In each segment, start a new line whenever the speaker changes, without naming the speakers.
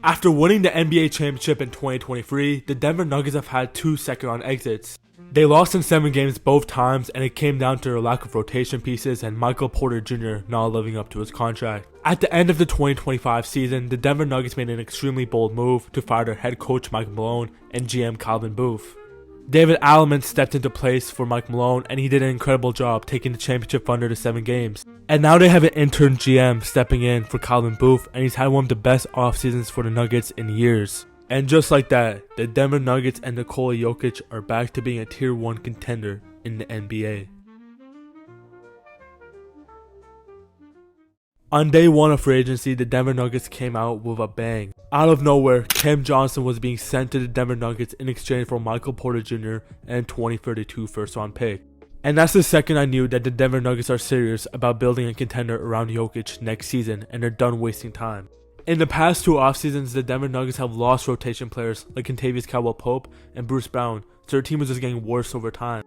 After winning the NBA championship in 2023, the Denver Nuggets have had 2 second-round exits. They lost in 7 games both times, and it came down to a lack of rotation pieces and Michael Porter Jr. not living up to his contract. At the end of the 2025 season, the Denver Nuggets made an extremely bold move to fire their head coach Mike Malone and GM Calvin Booth. David Alleman stepped into place for Mike Malone, and he did an incredible job taking the championship under to 7 games. And now they have an intern GM stepping in for Calvin Booth, and he's had one of the best off seasons for the Nuggets in years. And just like that, the Denver Nuggets and Nikola Jokic are back to being a tier 1 contender in the NBA. On day 1 of free agency, the Denver Nuggets came out with a bang. Out of nowhere, Cam Johnson was being sent to the Denver Nuggets in exchange for Michael Porter Jr. and 2032 first-round pick. And that's the second I knew that the Denver Nuggets are serious about building a contender around Jokic next season, and they're done wasting time. In the past 2 off seasons, the Denver Nuggets have lost rotation players like Kentavious Caldwell-Pope and Bruce Brown, so their team was just getting worse over time.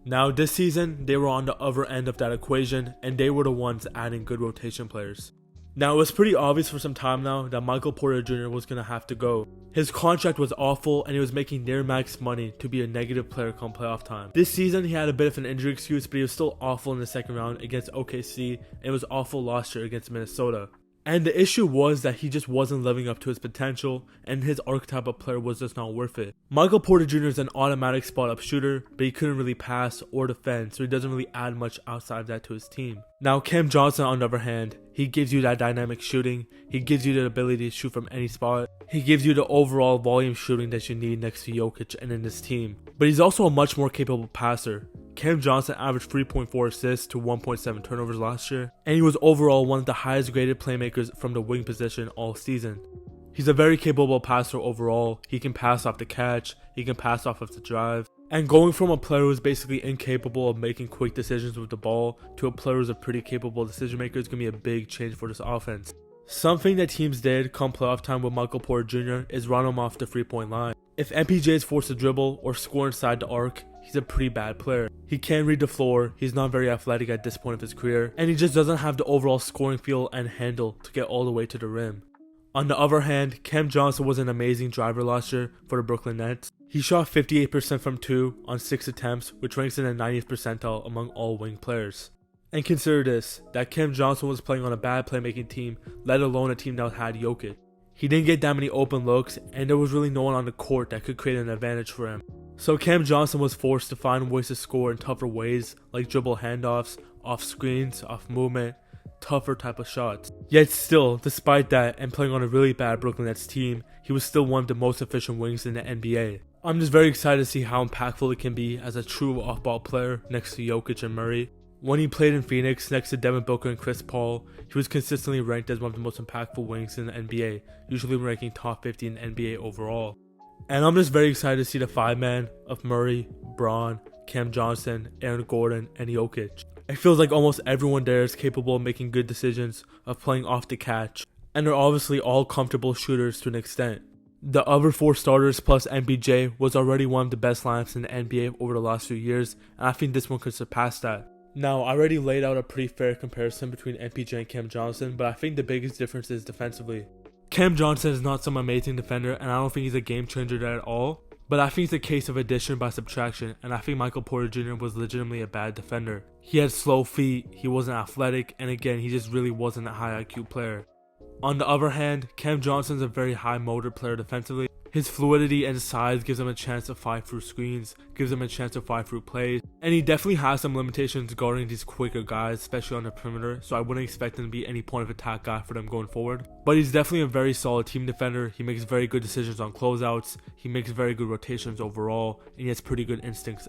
Now this season, they were on the other end of that equation, and they were the ones adding good rotation players. Now it was pretty obvious for some time now that Michael Porter Jr. was going to have to go. His contract was awful, and he was making near max money to be a negative player come playoff time. This season he had a bit of an injury excuse, but he was still awful in the second round against OKC, and it was awful last year against Minnesota. And the issue was that he just wasn't living up to his potential, and his archetype of player was just not worth it. Michael Porter Jr. is an automatic spot-up shooter, but he couldn't really pass or defend, so he doesn't really add much outside of that to his team. Now Cam Johnson, on the other hand, he gives you that dynamic shooting, he gives you the ability to shoot from any spot, he gives you the overall volume shooting that you need next to Jokic and in this team. But he's also a much more capable passer. Cam Johnson averaged 3.4 assists to 1.7 turnovers last year, and he was overall one of the highest graded playmakers from the wing position all season. He's a very capable passer overall. He can pass off the catch, he can pass off of the drive, and going from a player who's basically incapable of making quick decisions with the ball to a player who's a pretty capable decision maker is going to be a big change for this offense. Something that teams did come playoff time with Michael Porter Jr. is run him off the 3-point line. If MPJ is forced to dribble or score inside the arc, he's a pretty bad player. He can't read the floor, he's not very athletic at this point of his career, and he just doesn't have the overall scoring feel and handle to get all the way to the rim. On the other hand, Cam Johnson was an amazing driver last year for the Brooklyn Nets. He shot 58% from 2 on 6 attempts, which ranks in the 90th percentile among all wing players. And consider this, that Cam Johnson was playing on a bad playmaking team, let alone a team that had Jokic. He didn't get that many open looks, and there was really no one on the court that could create an advantage for him. So Cam Johnson was forced to find ways to score in tougher ways, like dribble handoffs, off screens, off movement, tougher type of shots. Yet still, despite that, and playing on a really bad Brooklyn Nets team, he was still one of the most efficient wings in the NBA. I'm just very excited to see how impactful it can be as a true off-ball player next to Jokic and Murray. When he played in Phoenix next to Devin Booker and Chris Paul, he was consistently ranked as one of the most impactful wings in the NBA, usually ranking top 50 in the NBA overall. And I'm just very excited to see the 5-man of Murray, Braun, Cam Johnson, Aaron Gordon, and Jokic. It feels like almost everyone there is capable of making good decisions, of playing off the catch, and they're obviously all comfortable shooters to an extent. The other 4 starters plus MPJ was already one of the best lineups in the NBA over the last few years, and I think this one could surpass that. Now, I already laid out a pretty fair comparison between MPJ and Cam Johnson, but I think the biggest difference is defensively. Cam Johnson is not some amazing defender, and I don't think he's a game changer there at all, but I think it's a case of addition by subtraction, and I think Michael Porter Jr. was legitimately a bad defender. He had slow feet, he wasn't athletic, and again, he just really wasn't a high IQ player. On the other hand, Cam Johnson's a very high motor player defensively. His fluidity and size gives him a chance to fight through screens, gives him a chance to fight through plays, and he definitely has some limitations guarding these quicker guys, especially on the perimeter, so I wouldn't expect him to be any point of attack guy for them going forward. But he's definitely a very solid team defender, he makes very good decisions on closeouts, he makes very good rotations overall, and he has pretty good instincts.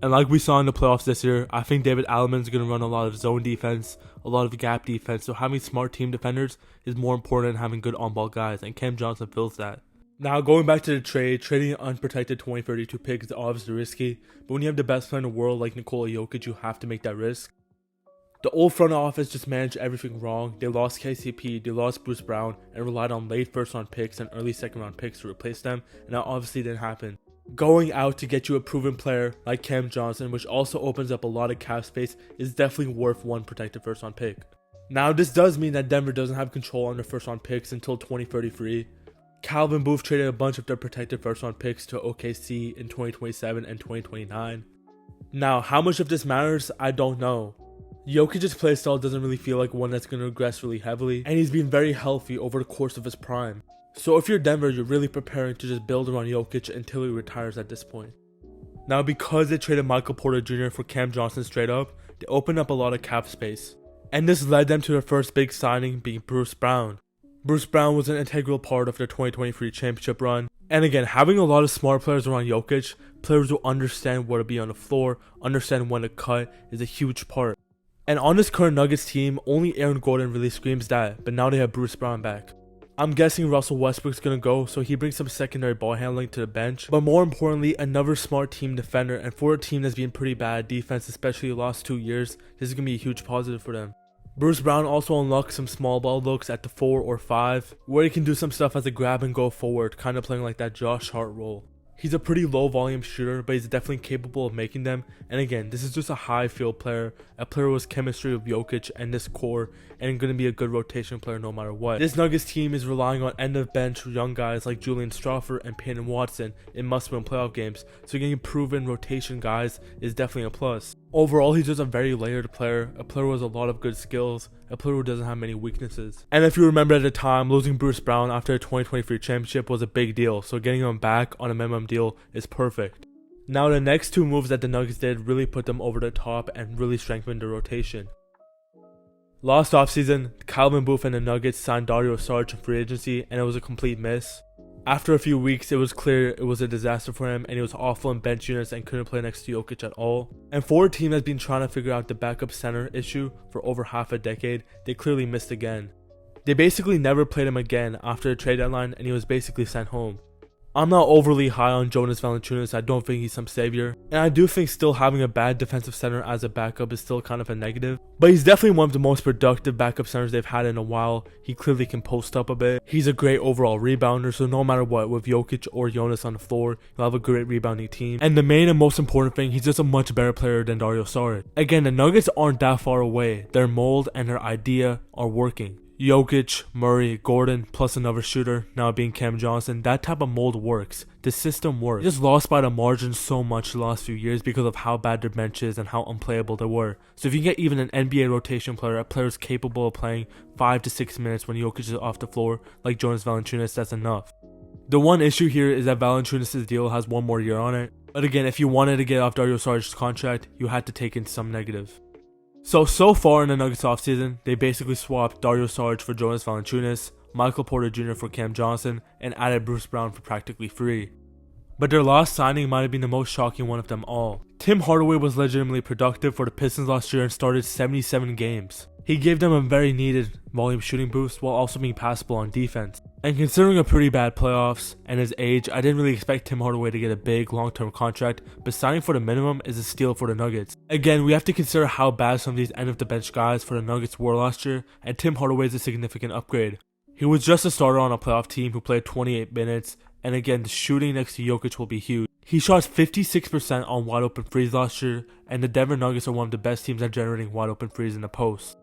And like we saw in the playoffs this year, I think David Alleman's going to run a lot of zone defense, a lot of gap defense, so having smart team defenders is more important than having good on-ball guys, and Cam Johnson fills that. Now, going back to the trade, trading an unprotected 2032 pick is obviously risky, but when you have the best player in the world like Nikola Jokic, you have to make that risk. The old front office just managed everything wrong. They lost KCP, they lost Bruce Brown, and relied on late first-round picks and early second-round picks to replace them, and that obviously didn't happen. Going out to get you a proven player like Cam Johnson, which also opens up a lot of cap space, is definitely worth one protected first-round pick. Now, this does mean that Denver doesn't have control on their first-round picks until 2033. Calvin Booth traded a bunch of their protected first round picks to OKC in 2027 and 2029. Now, how much of this matters, I don't know. Jokic's playstyle doesn't really feel like one that's going to regress really heavily, and he's been very healthy over the course of his prime. So if you're Denver, you're really preparing to just build around Jokic until he retires at this point. Now, because they traded Michael Porter Jr. for Cam Johnson straight up, they opened up a lot of cap space. And this led them to their first big signing being Bruce Brown. Bruce Brown was an integral part of their 2023 championship run. And again, having a lot of smart players around Jokic, players who understand where to be on the floor, understand when to cut, is a huge part. And on this current Nuggets team, only Aaron Gordon really screams that, but now they have Bruce Brown back. I'm guessing Russell Westbrook's gonna go, so he brings some secondary ball handling to the bench, but more importantly, another smart team defender, and for a team that's been pretty bad at defense, especially the last 2 years, this is gonna be a huge positive for them. Bruce Brown also unlocks some small ball looks at the 4 or 5, where he can do some stuff as a grab and go forward, kind of playing like that Josh Hart role. He's a pretty low volume shooter, but he's definitely capable of making them. And again, this is just a high field player, a player with chemistry with Jokic and this core, and going to be a good rotation player no matter what. This Nuggets team is relying on end of bench young guys like Julian Strawther and Peyton Watson in must-win playoff games, so getting proven rotation guys is definitely a plus. Overall, he's just a very layered player, a player with a lot of good skills, a player who doesn't have many weaknesses. And if you remember at the time, losing Bruce Brown after the 2023 championship was a big deal, so getting him back on a minimum deal is perfect. Now the next 2 moves that the Nuggets did really put them over the top and really strengthened their rotation. Last offseason, Calvin Booth and the Nuggets signed Dario Saric in free agency, and it was a complete miss. After a few weeks, it was clear it was a disaster for him, and he was awful in bench units and couldn't play next to Jokic at all. And for a team that's been trying to figure out the backup center issue for over half a decade, they clearly missed again. They basically never played him again after the trade deadline, and he was basically sent home. I'm not overly high on Jonas Valanciunas, I don't think he's some savior, and I do think still having a bad defensive center as a backup is still kind of a negative, but he's definitely one of the most productive backup centers they've had in a while. He clearly can post up a bit, he's a great overall rebounder, so no matter what, with Jokic or Jonas on the floor, you'll have a great rebounding team, and the main and most important thing, he's just a much better player than Dario Saric. Again, the Nuggets aren't that far away, their mold and their idea are working. Jokic, Murray, Gordon, plus another shooter, now being Cam Johnson, that type of mold works. The system works. They just lost by the margin so much the last few years because of how bad their bench is and how unplayable they were. So if you get even an NBA rotation player, a player who's capable of playing 5 to 6 minutes when Jokic is off the floor, like Jonas Valanciunas, that's enough. The one issue here is that Valanciunas' deal has 1 more year on it. But again, if you wanted to get off Dario Saric's contract, you had to take in some negative. So far in the Nuggets offseason, they basically swapped Dario Saric for Jonas Valanciunas, Michael Porter Jr. for Cam Johnson, and added Bruce Brown for practically free. But their last signing might have been the most shocking one of them all. Tim Hardaway was legitimately productive for the Pistons last year and started 77 games. He gave them a very needed volume shooting boost while also being passable on defense. And considering a pretty bad playoffs and his age, I didn't really expect Tim Hardaway to get a big long-term contract, but signing for the minimum is a steal for the Nuggets. Again, we have to consider how bad some of these end-of-the-bench guys for the Nuggets were last year, and Tim Hardaway is a significant upgrade. He was just a starter on a playoff team who played 28 minutes, and again, the shooting next to Jokic will be huge. He shot 56% on wide open threes last year, and the Denver Nuggets are one of the best teams at generating wide open threes in the post.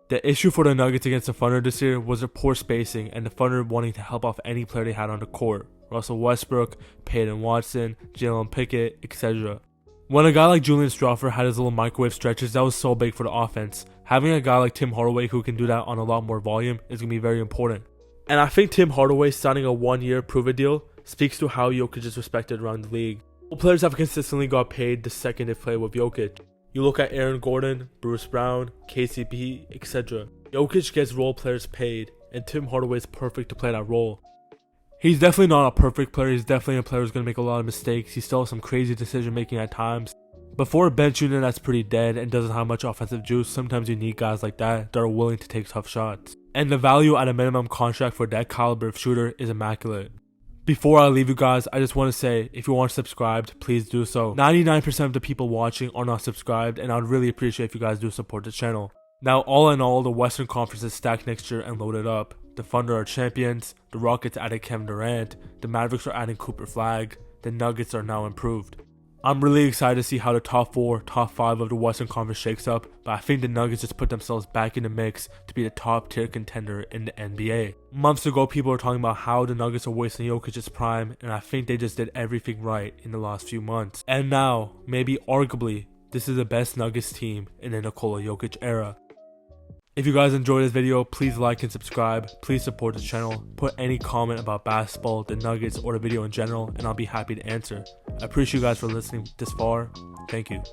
The issue for the Nuggets against the Thunder this year was their poor spacing and the Thunder wanting to help off any player they had on the court. Russell Westbrook, Peyton Watson, Jalen Pickett, etc. When a guy like Julian Strawther had his little microwave stretches, that was so big for the offense. Having a guy like Tim Hardaway who can do that on a lot more volume is going to be very important. And I think Tim Hardaway signing a 1-year prove-it deal speaks to how Jokic is respected around the league. All players have consistently got paid the second they play with Jokic. You look at Aaron Gordon, Bruce Brown, KCP, etc. Jokic gets role players paid, and Tim Hardaway is perfect to play that role. He's definitely not a perfect player, he's definitely a player who's going to make a lot of mistakes, he still has some crazy decision making at times. But for a bench unit that's pretty dead and doesn't have much offensive juice, sometimes you need guys like that are willing to take tough shots. And the value at a minimum contract for that caliber of shooter is immaculate. Before I leave you guys, I just want to say, if you aren't subscribed, please do so. 99% of the people watching are not subscribed, and I'd really appreciate if you guys do support the channel. Now, all in all, the Western Conference is stacked next year and loaded up. The Thunder are champions, the Rockets added Kevin Durant, the Mavericks are adding Cooper Flag, the Nuggets are now improved. I'm really excited to see how the top 4, top 5 of the Western Conference shakes up, but I think the Nuggets just put themselves back in the mix to be the top tier contender in the NBA. Months ago, people were talking about how the Nuggets are wasting Jokic's prime, and I think they just did everything right in the last few months. And now, maybe arguably, this is the best Nuggets team in the Nikola Jokic era. If you guys enjoyed this video, please like and subscribe. Please support the channel. Put any comment about basketball, the Nuggets, or the video in general, and I'll be happy to answer. I appreciate you guys for listening this far. Thank you.